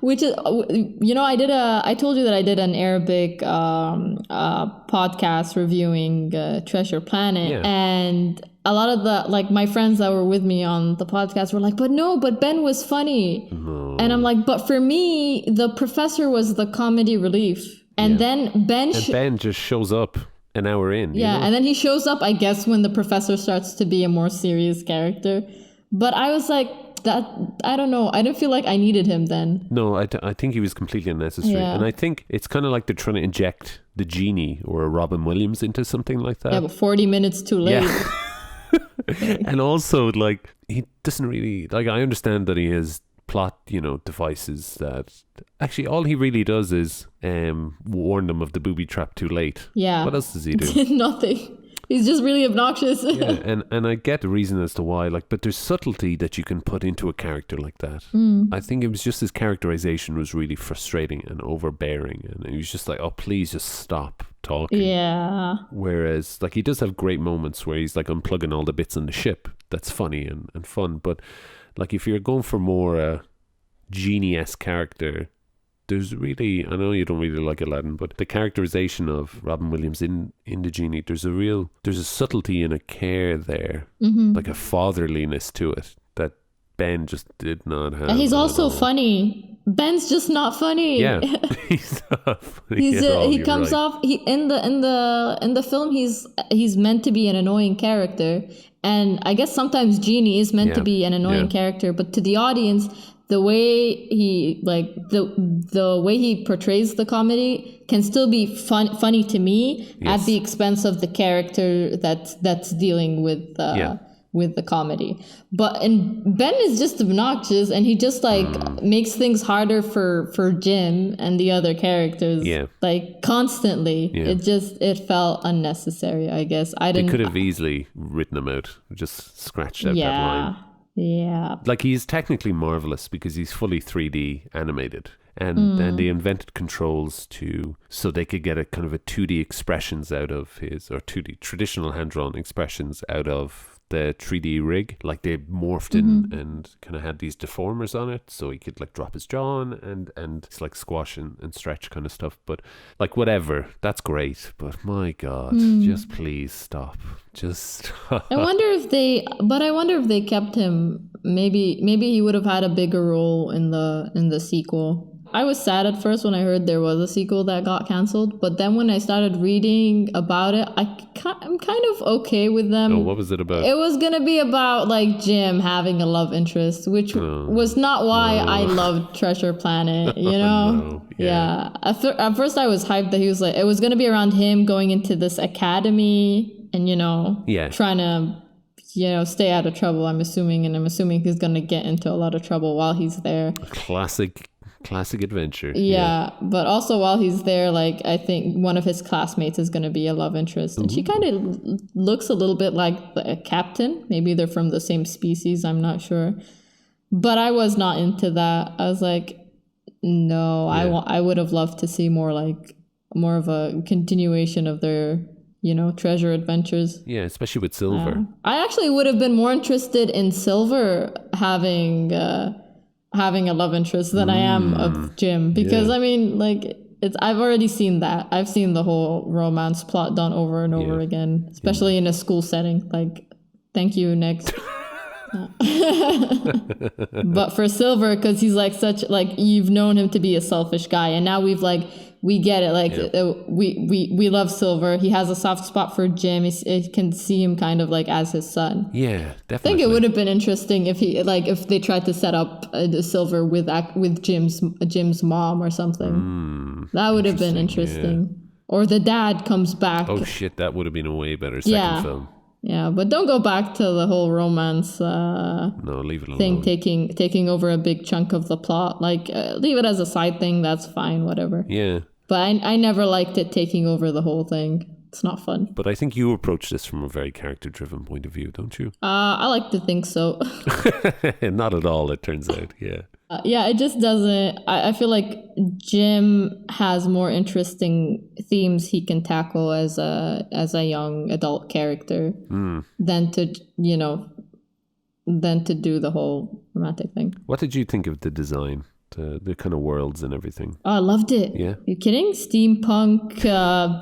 [SPEAKER 2] Which is, I told you that I did an Arabic podcast reviewing Treasure Planet.
[SPEAKER 1] Yeah.
[SPEAKER 2] And a lot of my friends that were with me on the podcast were like, but Ben was funny.
[SPEAKER 1] No.
[SPEAKER 2] And I'm like, but for me, the professor was the comedy relief. And then Ben
[SPEAKER 1] just shows up an hour in.
[SPEAKER 2] Yeah, and then he shows up, I guess, when the professor starts to be a more serious character. But I was like, I don't know. I didn't feel like I needed him then.
[SPEAKER 1] No, I think he was completely unnecessary.
[SPEAKER 2] Yeah.
[SPEAKER 1] And I think it's kind of like they're trying to inject the genie or a Robin Williams into something like that.
[SPEAKER 2] Yeah, but 40 minutes too late.
[SPEAKER 1] Yeah. And also, like, he doesn't really... Like, I understand that he has plot, devices that... Actually, all he really does is warn them of the booby trap too late.
[SPEAKER 2] Yeah.
[SPEAKER 1] What else does he do?
[SPEAKER 2] Nothing. He's just really obnoxious.
[SPEAKER 1] Yeah, and I get the reason as to why, like, but there's subtlety that you can put into a character like that. I think it was just his characterization was really frustrating and overbearing, and he was just like, oh, please just stop talking.
[SPEAKER 2] Yeah.
[SPEAKER 1] Whereas, like, he does have great moments where he's like unplugging all the bits on the ship. That's funny and fun, but like if you're going for more genie-esque character, there's really, I know you don't really like Aladdin, but the characterization of Robin Williams in the genie, there's a subtlety and a care there, like a fatherliness to it that Ben just did not have.
[SPEAKER 2] And he's also funny. Ben's just not funny.
[SPEAKER 1] Yeah, he's not funny.
[SPEAKER 2] He comes off in the film. He's meant to be an annoying character, and I guess sometimes Genie is meant to be an annoying character, but to the audience, the way he the way he portrays the comedy can still be funny to me at the expense of the character that's dealing with the comedy. And Ben is just obnoxious, and he just makes things harder for Jim and the other characters. Yeah. Like constantly. Yeah. It felt unnecessary, I guess.
[SPEAKER 1] They could have easily written him out, just scratched out that line.
[SPEAKER 2] Yeah.
[SPEAKER 1] Like, he's technically marvelous because he's fully 3D animated. And they invented controls so they could get a kind of a 2D expressions out of or 2D traditional hand-drawn expressions out of the 3D rig. Like, they morphed in and kind of had these deformers on it, so he could like drop his jaw on and it's like squash and stretch kind of stuff. But like, whatever, that's great, but my God, just please stop. Just
[SPEAKER 2] I wonder if they kept him. Maybe he would have had a bigger role in the sequel. I was sad at first when I heard there was a sequel that got canceled, but then when I started reading about it, I'm kind of okay with them.
[SPEAKER 1] Oh, what was it about?
[SPEAKER 2] It was gonna be about like Jim having a love interest, which was not why I loved Treasure Planet. You know? Yeah. At first, I was hyped that he was like, it was gonna be around him going into this academy and trying to stay out of trouble. I'm assuming he's gonna get into a lot of trouble while he's there.
[SPEAKER 1] Classic adventure.
[SPEAKER 2] Yeah, but also while he's there, like, I think one of his classmates is going to be a love interest. And she kind of looks a little bit like a captain. Maybe they're from the same species. I'm not sure. But I was not into that. I was like, no, I would have loved to see more of a continuation of their, treasure adventures.
[SPEAKER 1] Yeah, especially with Silver.
[SPEAKER 2] I actually would have been more interested in Silver having a love interest than I am of Jim, because I mean, like, I've already seen that. I've seen the whole romance plot done over and over again, especially in a school setting. Like, thank you, next. But for Silver, because he's like you've known him to be a selfish guy, and now we get it. Like, we love Silver. He has a soft spot for Jim. It can see him kind of like as his son.
[SPEAKER 1] Yeah, definitely.
[SPEAKER 2] I think it would have been interesting if if they tried to set up Silver with Jim's mom or something. That would have been interesting. Yeah. Or the dad comes back.
[SPEAKER 1] Oh shit, that would have been a way better second film.
[SPEAKER 2] Yeah, but don't go back to the whole romance
[SPEAKER 1] no, leave it alone.
[SPEAKER 2] thing taking over a big chunk of the plot. Like, leave it as a side thing. That's fine, whatever.
[SPEAKER 1] Yeah.
[SPEAKER 2] But I never liked it taking over the whole thing. It's not fun.
[SPEAKER 1] But I think you approach this from a very character-driven point of view, don't you?
[SPEAKER 2] I like to think so.
[SPEAKER 1] Not at all, it turns out, yeah.
[SPEAKER 2] It just doesn't... I feel like Jim has more interesting themes he can tackle as a young adult character than to do the whole romantic thing.
[SPEAKER 1] What did you think of the design? the kind of worlds and everything.
[SPEAKER 2] Oh, I loved it.
[SPEAKER 1] Yeah.
[SPEAKER 2] You kidding? Steampunk,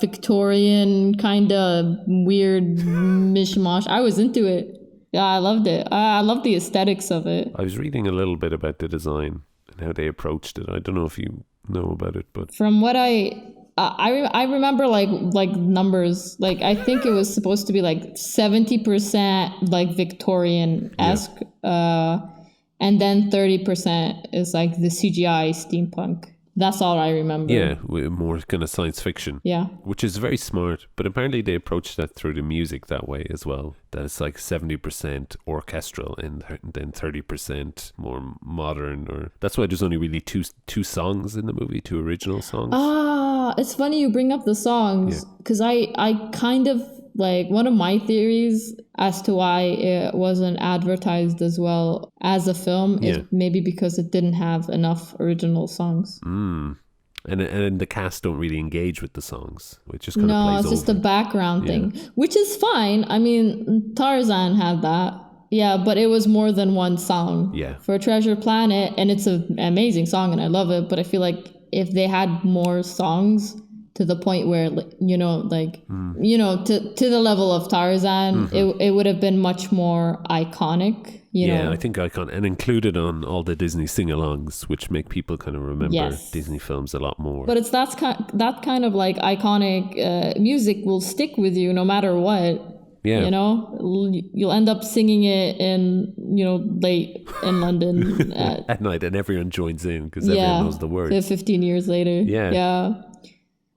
[SPEAKER 2] Victorian, kind of weird mishmash. I was into it. Yeah, I loved it. I love the aesthetics of it.
[SPEAKER 1] I was reading a little bit about the design and how they approached it. I don't know if you know about it, but
[SPEAKER 2] from what I remember, like numbers. Like I think it was supposed to be like 70% like Victorian-esque, and then 30% is like the CGI steampunk. That's all I remember.
[SPEAKER 1] Yeah, more kind of science fiction.
[SPEAKER 2] Yeah.
[SPEAKER 1] Which is very smart. But apparently they approach that through the music that way as well. That it's like 70% orchestral and then 30% more modern. Or that's why there's only really two songs in the movie, 2 original songs.
[SPEAKER 2] Ah, it's funny you bring up the songs. Because I kind of, like, one of my theories as to why it wasn't advertised as well as a film is maybe because it didn't have enough original songs.
[SPEAKER 1] And the cast don't really engage with the songs. It just kind of plays over.
[SPEAKER 2] No, it's just a background thing, which is fine. I mean, Tarzan had that. Yeah, but it was more than one song.
[SPEAKER 1] Yeah.
[SPEAKER 2] For Treasure Planet, and it's an amazing song and I love it, but I feel like if they had more songs to the point where, you know, like, you know, to the level of Tarzan, it would have been much more iconic, you know?
[SPEAKER 1] Yeah, I think iconic. And included on all the Disney sing-alongs, which make people kind of remember Disney films a lot more.
[SPEAKER 2] But it's that kind of like iconic music will stick with you no matter what.
[SPEAKER 1] Yeah.
[SPEAKER 2] You know, you'll end up singing it in, you know, late in London.
[SPEAKER 1] At night, and everyone joins in because everyone knows the words.
[SPEAKER 2] 15 years later. Yeah.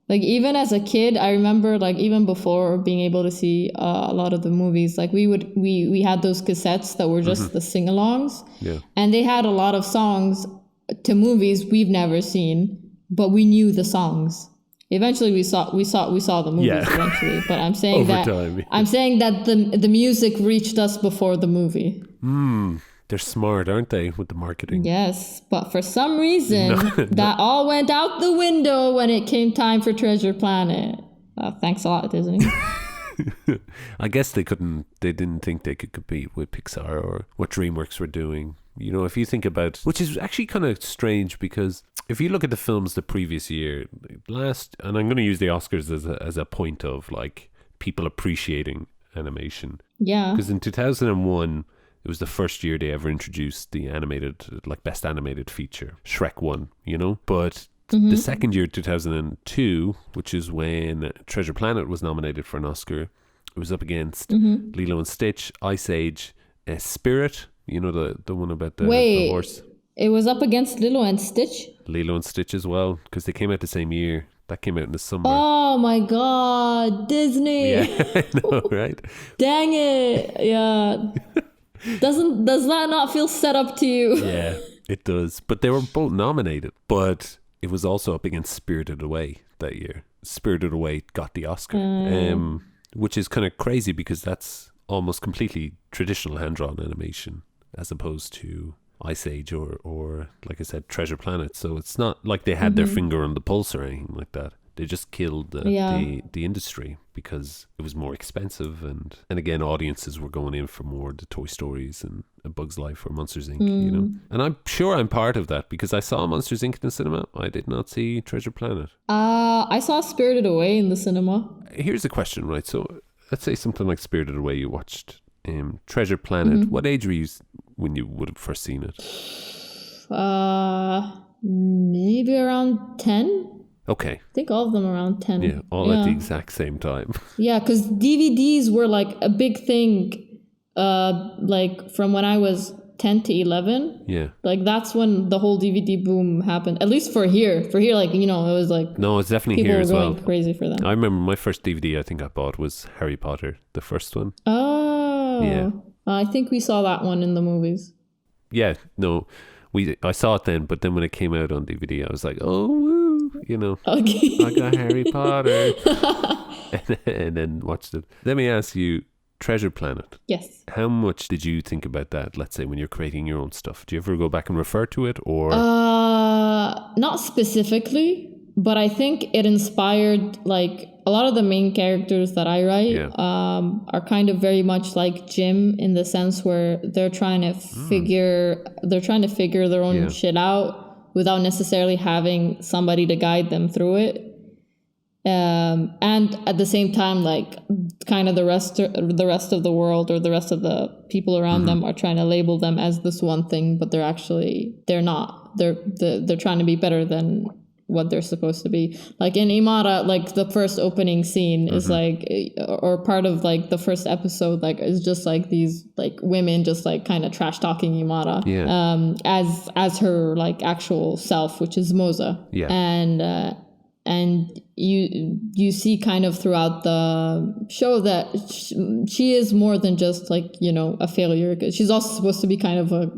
[SPEAKER 2] Like, even as a kid, I remember, like, even before being able to see a lot of the movies, like, we had those cassettes that were just the sing-alongs.
[SPEAKER 1] Yeah.
[SPEAKER 2] And they had a lot of songs to movies we've never seen, but we knew the songs. Eventually we saw the movies eventually, but I'm saying that the music reached us before the movie.
[SPEAKER 1] They're smart, aren't they, with the marketing?
[SPEAKER 2] Yes, but for some reason, that all went out the window when it came time for Treasure Planet. Thanks a lot, Disney.
[SPEAKER 1] I guess they didn't think they could compete with Pixar or what DreamWorks were doing. You know, if you think about, which is actually kind of strange because if you look at the films the previous year, and I'm going to use the Oscars as a point of like people appreciating animation.
[SPEAKER 2] Yeah.
[SPEAKER 1] Because in 2001, it was the first year they ever introduced the animated, like best animated feature, Shrek 1, you know? But the second year, 2002, which is when Treasure Planet was nominated for an Oscar, it was up against Lilo and Stitch, Ice Age, Spirit, you know, the one about the horse.
[SPEAKER 2] It was up against Lilo and Stitch?
[SPEAKER 1] Lilo and Stitch as well, because they came out the same year. That came out in the summer.
[SPEAKER 2] Oh my God, Disney!
[SPEAKER 1] Yeah, I know, right?
[SPEAKER 2] Dang it! Yeah. Does that not feel set up to you?
[SPEAKER 1] Yeah, it does. But they were both nominated. But it was also up against Spirited Away that year. Spirited Away got the Oscar, which is kind of crazy because that's almost completely traditional hand-drawn animation as opposed to Ice Age or like I said, Treasure Planet. So it's not like they had their finger on the pulse or anything like that. They just killed the industry because it was more expensive and again audiences were going in for more the Toy Stories and A Bug's Life or Monsters Inc. You know, and I'm sure I'm part of that because I saw Monsters Inc. in the cinema. I did not see Treasure Planet.
[SPEAKER 2] I saw Spirited Away in the cinema.
[SPEAKER 1] Here's a question, right? So let's say something like Spirited Away, you watched Treasure Planet. What age were you when you would have first seen it?
[SPEAKER 2] Maybe around 10.
[SPEAKER 1] Okay.
[SPEAKER 2] I think all of them around 10.
[SPEAKER 1] Yeah, all at the exact same time.
[SPEAKER 2] Yeah, because DVDs were like a big thing, like from when I was 10 to 11.
[SPEAKER 1] Yeah.
[SPEAKER 2] Like that's when the whole DVD boom happened. At least for here, like, you know, it was like...
[SPEAKER 1] No, it's definitely here as well.
[SPEAKER 2] People were going crazy for them.
[SPEAKER 1] I remember my first DVD I think I bought was Harry Potter, the first one.
[SPEAKER 2] Oh.
[SPEAKER 1] Yeah.
[SPEAKER 2] I think we saw that one in the movies.
[SPEAKER 1] Yeah, no. I saw it then, but then when it came out on DVD, I was like, oh, woo, you know,
[SPEAKER 2] okay.
[SPEAKER 1] I got Harry Potter. and then watched it. Let me ask you, Treasure Planet.
[SPEAKER 2] Yes.
[SPEAKER 1] How much did you think about that, let's say, when you're creating your own stuff? Do you ever go back and refer to it or?
[SPEAKER 2] Not specifically, but I think it inspired, like, a lot of the main characters that I write are kind of very much like Jim in the sense where they're trying to figure their own shit out. without necessarily having somebody to guide them through it. And at the same time, like kind of the rest of the world or the rest of the people around them are trying to label them as this one thing, but they're not. They're trying to be better than what they're supposed to be. Like in Emara, like the first opening scene is like, or part of like the first episode, like is just like these like women just like kind of trash talking Emara, as her like actual self, which is Moza. And you see kind of throughout the show that she is more than just like, you know, a failure. She's also supposed to be kind of a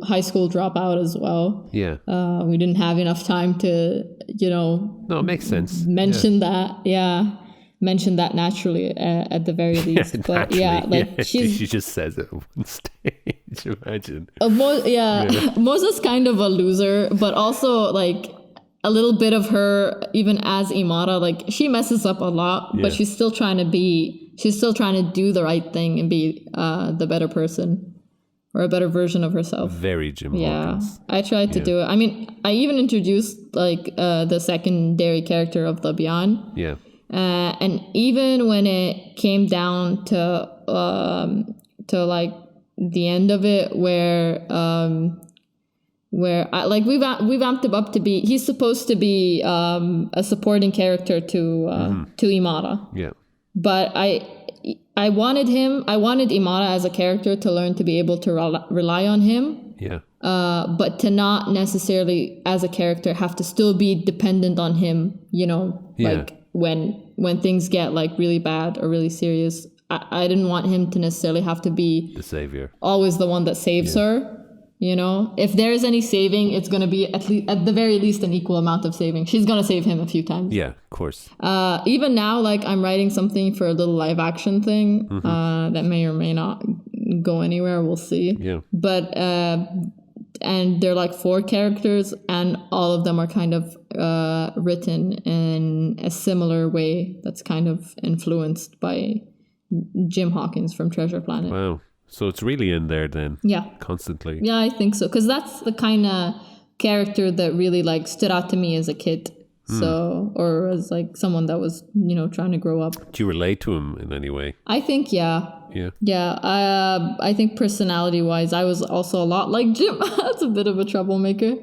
[SPEAKER 2] high school dropout as well.
[SPEAKER 1] Yeah.
[SPEAKER 2] We didn't have enough time to, you know.
[SPEAKER 1] No, it makes sense.
[SPEAKER 2] Mention that. Yeah. Mention that naturally at the very least. But yeah, like
[SPEAKER 1] she just says it on one stage. Imagine.
[SPEAKER 2] Moza's kind of a loser, but also like a little bit of her, even as Emara, like she messes up a lot, but she's still trying to do the right thing and be the better person or a better version of herself.
[SPEAKER 1] Very Jim Hawkins.
[SPEAKER 2] I tried to do it. I mean, I even introduced like the secondary character of the Beyond. Yeah. And even when it came down to like the end of it, where we've amped him up to be, he's supposed to be a supporting character to Emara. Yeah. But I wanted Emara as a character to learn to be able to rely on him. Yeah. But to not necessarily as a character have to still be dependent on him, you know, like when things get like really bad or really serious. I didn't want him to necessarily have to be
[SPEAKER 1] the savior,
[SPEAKER 2] always the one that saves her. You know, if there is any saving, it's going to be at the very least an equal amount of saving. She's going to save him a few times.
[SPEAKER 1] Yeah, of course.
[SPEAKER 2] Even now, like I'm writing something for a little live action thing that may or may not go anywhere. We'll see. Yeah. But and they're like 4 characters, and all of them are kind of written in a similar way that's kind of influenced by Jim Hawkins from Treasure Planet.
[SPEAKER 1] Wow. So it's really in there then. Yeah. Constantly.
[SPEAKER 2] Yeah, I think so. Because that's the kind of character that really like stood out to me as a kid. So, or as like someone that was, you know, trying to grow up.
[SPEAKER 1] Do you relate to him in any way?
[SPEAKER 2] I think, yeah. Yeah. Yeah. I think personality wise, I was also a lot like Jim. That's a bit of a troublemaker.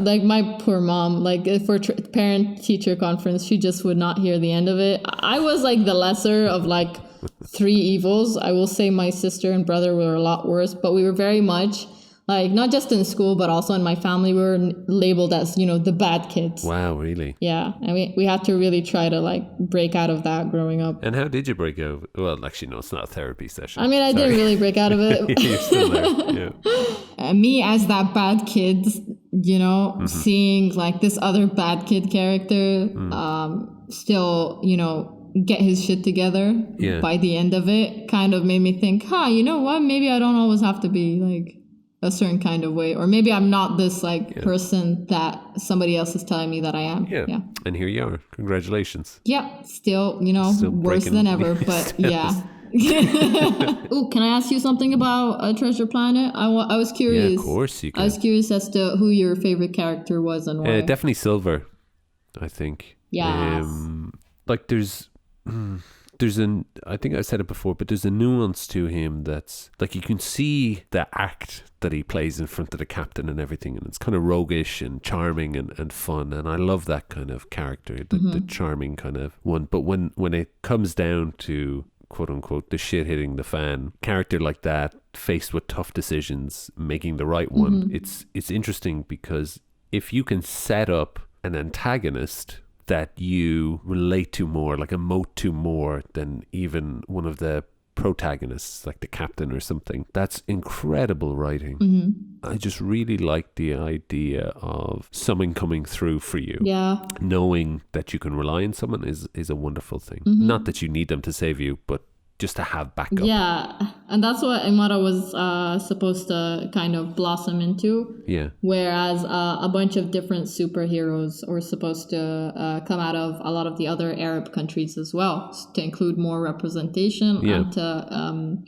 [SPEAKER 2] Like my poor mom, like for parent teacher conference, she just would not hear the end of it. I was like the lesser of like 3 evils. I will say my sister and brother were a lot worse, but we were very much like, not just in school, but also in my family, we were labeled as, you know, the bad kids.
[SPEAKER 1] Wow, really?
[SPEAKER 2] Yeah. And we had to really try to like break out of that growing up.
[SPEAKER 1] And how did you break out? Well, actually, no, it's not a therapy session.
[SPEAKER 2] I mean, I didn't really break out of it.
[SPEAKER 1] You're still there. Yeah.
[SPEAKER 2] Me as that bad kid, you know, seeing like this other bad kid character, still, you know, get his shit together by the end of it kind of made me think, you know what? Maybe I don't always have to be like a certain kind of way, or maybe I'm not this like person that somebody else is telling me that I am. Yeah.
[SPEAKER 1] And here you are. Congratulations.
[SPEAKER 2] Yeah. Still, you know, worse than ever, but yeah. Ooh, can I ask you something about Treasure Planet? I was curious.
[SPEAKER 1] Yeah, of course you can.
[SPEAKER 2] I was curious as to who your favorite character was and why.
[SPEAKER 1] Definitely Silver, I think.
[SPEAKER 2] Yeah.
[SPEAKER 1] Like there's I think I said it before, but there's a nuance to him that's like, you can see the act that he plays in front of the captain and everything, and it's kind of roguish and charming and fun, and I love that kind of character, the charming kind of one. But when it comes down to quote unquote the shit hitting the fan, character like that faced with tough decisions, making the right one, it's interesting, because if you can set up an antagonist that you relate to more, like emote to more than even one of the protagonists, like the captain or something, that's incredible writing. I just really like the idea of someone coming through for you. Yeah. Knowing that you can rely on someone is a wonderful thing. Not that you need them to save you, but just to have backup.
[SPEAKER 2] Yeah, and that's what Emara was supposed to kind of blossom into. Yeah. Whereas a bunch of different superheroes were supposed to come out of a lot of the other Arab countries as well, to include more representation and to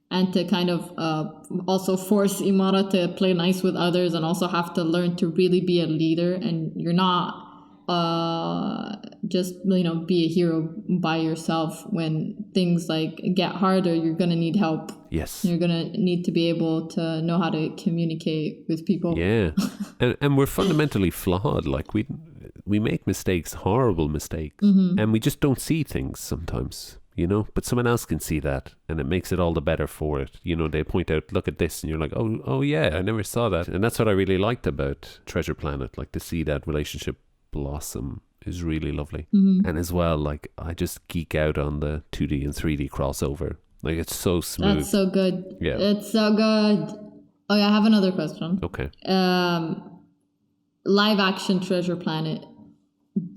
[SPEAKER 2] and to kind of also force Emara to play nice with others and also have to learn to really be a leader, and you're not just be a hero by yourself. When things like get harder, you're gonna need help.
[SPEAKER 1] Yes.
[SPEAKER 2] You're gonna need to be able to know how to communicate with people.
[SPEAKER 1] Yeah. and we're fundamentally flawed. Like we make mistakes, horrible mistakes, and we just don't see things sometimes, but someone else can see that, and it makes it all the better for it. They point out, look at this, and you're like, oh yeah, I never saw that. And that's what I really liked about Treasure Planet, like to see that relationship blossom is really lovely. And as well, like I just geek out on the 2D and 3D crossover. Like it's so smooth.
[SPEAKER 2] That's so good.
[SPEAKER 1] Yeah,
[SPEAKER 2] it's so good. Oh yeah, I have another question.
[SPEAKER 1] Okay.
[SPEAKER 2] Live action Treasure Planet,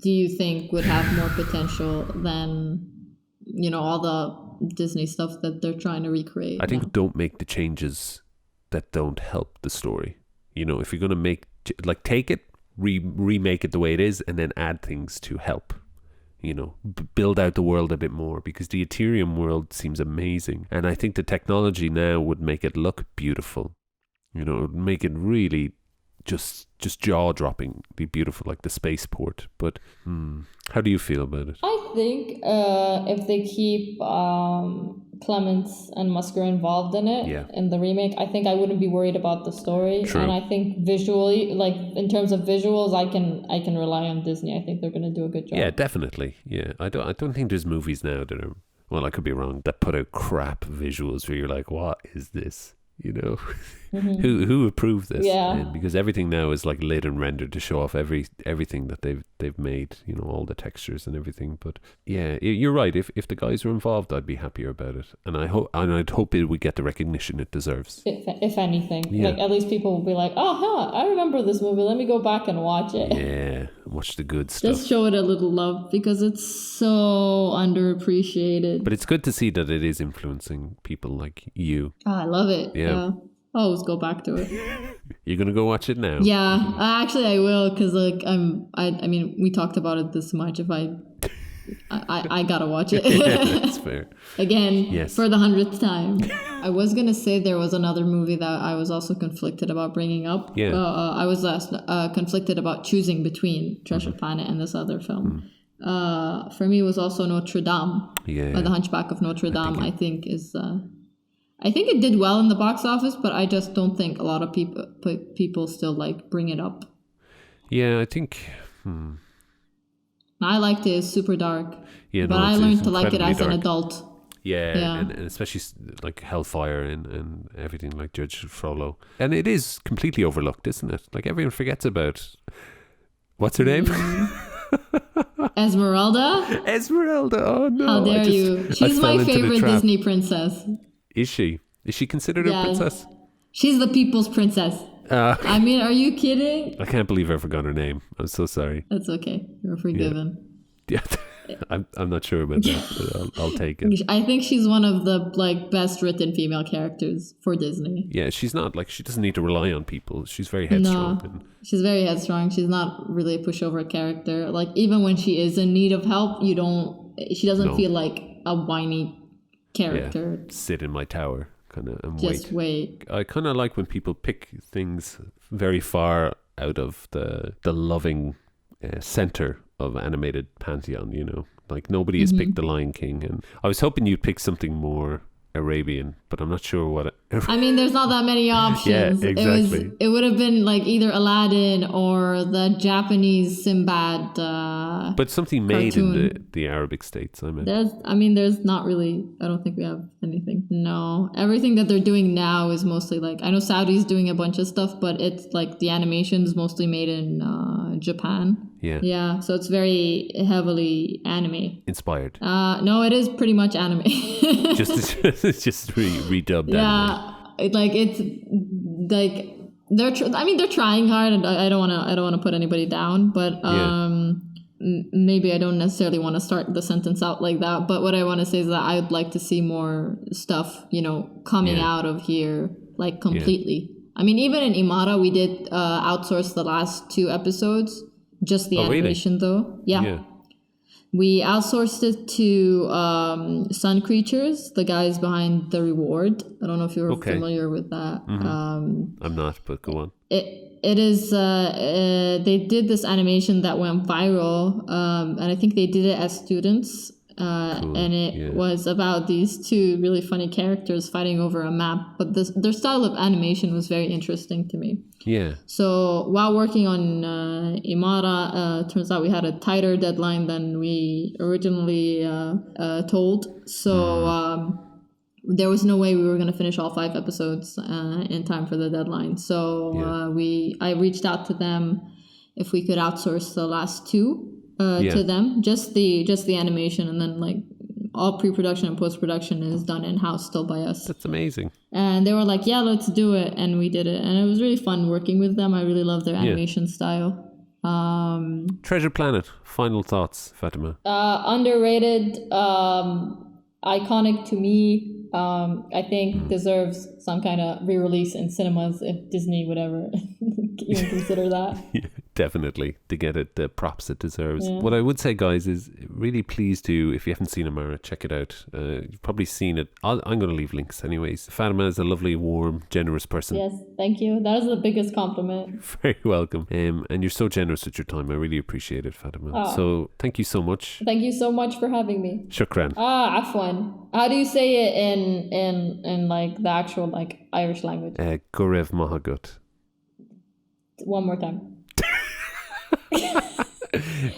[SPEAKER 2] do you think would have more potential than all the Disney stuff that they're trying to recreate?
[SPEAKER 1] I think don't make the changes that don't help the story. If you're going to take it, remake it the way it is, and then add things to help. Build out the world a bit more, because the Ethereum world seems amazing, and I think the technology now would make it look beautiful. It would make it really just jaw-droppingly beautiful, like the spaceport. But how do you feel about it?
[SPEAKER 2] I think if they keep Clements and Musker involved in it, in the remake, I think I wouldn't be worried about the story.
[SPEAKER 1] True.
[SPEAKER 2] And I think visually, like in terms of visuals, I can rely on Disney. I think they're going to do a good job.
[SPEAKER 1] Yeah, definitely. Yeah, I don't think there's movies now that are, well, I could be wrong, that put out crap visuals where you're like, what is this? Who approved this?
[SPEAKER 2] Yeah.
[SPEAKER 1] Because everything now is like lit and rendered to show off everything that they've made, all the textures and everything. But yeah, you're right. If the guys were involved, I'd be happier about it, and I'd hope it would get the recognition it deserves.
[SPEAKER 2] If anything, like at least people will be like, oh, I remember this movie. Let me go back and watch it.
[SPEAKER 1] Yeah, watch the good stuff.
[SPEAKER 2] Just show it a little love, because it's so underappreciated.
[SPEAKER 1] But it's good to see that it is influencing people like you.
[SPEAKER 2] Oh, I love it. Yeah. I'll always go back to it.
[SPEAKER 1] You're gonna go watch it now?
[SPEAKER 2] Yeah, actually I will, because like I mean we talked about it this much. If I gotta watch it.
[SPEAKER 1] Yeah, that's fair.
[SPEAKER 2] Again, yes. For the 100th time. I was gonna say there was another movie that I was also conflicted about bringing up.
[SPEAKER 1] Yeah.
[SPEAKER 2] I was conflicted about choosing between Treasure Planet and this other film. For me, it was also Notre Dame.
[SPEAKER 1] Yeah.
[SPEAKER 2] The Hunchback of Notre Dame. I think it did well in the box office, but I just don't think a lot of people still like bring it up.
[SPEAKER 1] Yeah, I think.
[SPEAKER 2] I liked it. It's super dark.
[SPEAKER 1] Yeah,
[SPEAKER 2] but I learned to like it as an adult.
[SPEAKER 1] Yeah. And especially like Hellfire and everything, like Judge Frollo. And it is completely overlooked, isn't it? Like everyone forgets about. What's her name?
[SPEAKER 2] Esmeralda?
[SPEAKER 1] Esmeralda, oh no.
[SPEAKER 2] How dare you? She's my favorite Disney princess.
[SPEAKER 1] Is she? Is she considered a princess?
[SPEAKER 2] She's the people's princess. I mean, are you kidding?
[SPEAKER 1] I can't believe I forgot her name. I'm so sorry.
[SPEAKER 2] That's okay. You're forgiven.
[SPEAKER 1] Yeah. I'm not sure about that, but I'll take it.
[SPEAKER 2] I think she's one of the best written female characters for Disney.
[SPEAKER 1] Yeah, she's not she doesn't need to rely on people. She's very headstrong.
[SPEAKER 2] No, she's very headstrong. She's not really a pushover character. Like even when she is in need of help, she doesn't feel like a whiny character.
[SPEAKER 1] Yeah, sit in my tower kind of and
[SPEAKER 2] just wait.
[SPEAKER 1] I kind of like when people pick things very far out of the loving center of animated pantheon, like nobody has picked The Lion King, and I was hoping you'd pick something more Arabian, but I'm not sure what
[SPEAKER 2] I mean, there's not that many options.
[SPEAKER 1] Yeah, exactly.
[SPEAKER 2] It would have been like either Aladdin or the Japanese Sinbad
[SPEAKER 1] but something made
[SPEAKER 2] cartoon.
[SPEAKER 1] in the Arabic states, I meant.
[SPEAKER 2] There's not really, I don't think we have anything. No, everything that they're doing now is mostly I know Saudi's doing a bunch of stuff, but it's like the animation is mostly made in Japan. Yeah, so it's very heavily anime
[SPEAKER 1] inspired.
[SPEAKER 2] No, it is pretty much anime.
[SPEAKER 1] just redubbed.
[SPEAKER 2] Yeah, they're trying hard, and I don't want to put anybody down, but maybe I don't necessarily want to start the sentence out like that. But what I want to say is that I would like to see more stuff, coming out of here completely. I mean, even in Emara, we did outsource the last 2 episodes. Just the animation,
[SPEAKER 1] really?
[SPEAKER 2] though. Yeah. We outsourced it to Sun Creatures, the guys behind The Reward. I don't know if you're familiar with that.
[SPEAKER 1] I'm not, but go on.
[SPEAKER 2] It is, they did this animation that went viral, and I think they did it as students. Cool. And it was about these two really funny characters fighting over a map, but their style of animation was very interesting to me.
[SPEAKER 1] Yeah.
[SPEAKER 2] So while working on Emara, turns out we had a tighter deadline than we originally told. So there was no way we were going to finish all 5 episodes in time for the deadline. So I reached out to them if we could outsource the last 2. To them, just the animation, and then like all pre-production and post-production is done in-house still by us.
[SPEAKER 1] That's amazing.
[SPEAKER 2] And they were like, yeah, let's do it, and we did it, and it was really fun working with them. I really love their animation style.
[SPEAKER 1] Treasure Planet, final thoughts, Fatima?
[SPEAKER 2] Underrated, iconic to me. I think deserves some kind of re-release in cinemas if Disney would ever even consider that.
[SPEAKER 1] Yeah, definitely, to get it the props it deserves. Yeah. What I would say, guys, is really please do, if you haven't seen Emara, check it out. You've probably seen it. I'm going to leave links anyways. Fatima is a lovely, warm, generous person.
[SPEAKER 2] Yes, thank you. That is the biggest compliment.
[SPEAKER 1] Very welcome. And you're so generous with your time. I really appreciate it, Fatima. So thank you so much.
[SPEAKER 2] Thank you so much for having me.
[SPEAKER 1] Shukran.
[SPEAKER 2] Afwan. How do you say it in like the actual like Irish language?
[SPEAKER 1] Gorev Mahagut.
[SPEAKER 2] One more time.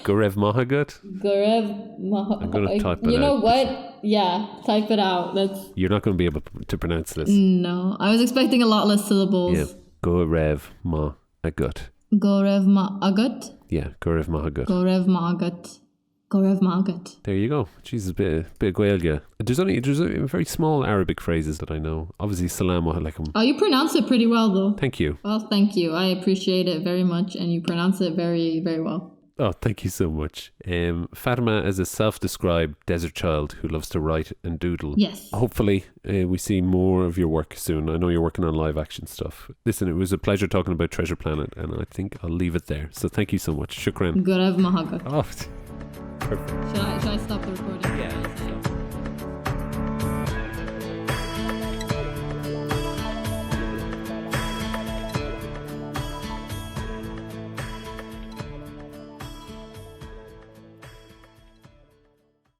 [SPEAKER 1] Gorev Mahagut?
[SPEAKER 2] Gorev Mahagut.
[SPEAKER 1] I'm going to type it out.
[SPEAKER 2] You know what? Yeah, type it out.
[SPEAKER 1] You're not going to be able to pronounce this.
[SPEAKER 2] No, I was expecting a lot less syllables.
[SPEAKER 1] Yeah, Gorev Mahagut.
[SPEAKER 2] Gorev Mahagut?
[SPEAKER 1] Yeah, Gorev Mahagut.
[SPEAKER 2] Gorev Mahagut. Gorev Mahagut.
[SPEAKER 1] There you go. Jesus, bit of Gaeilge. There's very small Arabic phrases that I know. Obviously, salam alaikum.
[SPEAKER 2] Oh, you pronounce it pretty well, though.
[SPEAKER 1] Thank you.
[SPEAKER 2] Well, thank you. I appreciate it very much, and you pronounce it very, very well.
[SPEAKER 1] Oh, thank you so much. Fatima is a self-described desert child who loves to write and doodle.
[SPEAKER 2] Yes.
[SPEAKER 1] Hopefully, we see more of your work soon. I know you're working on live action stuff. Listen, it was a pleasure talking about Treasure Planet, and I think I'll leave it there. So thank you so much. Shukran.
[SPEAKER 2] Gorev Mahagut.
[SPEAKER 1] Oh, perfect.
[SPEAKER 2] Should I stop the recording?
[SPEAKER 1] Yeah.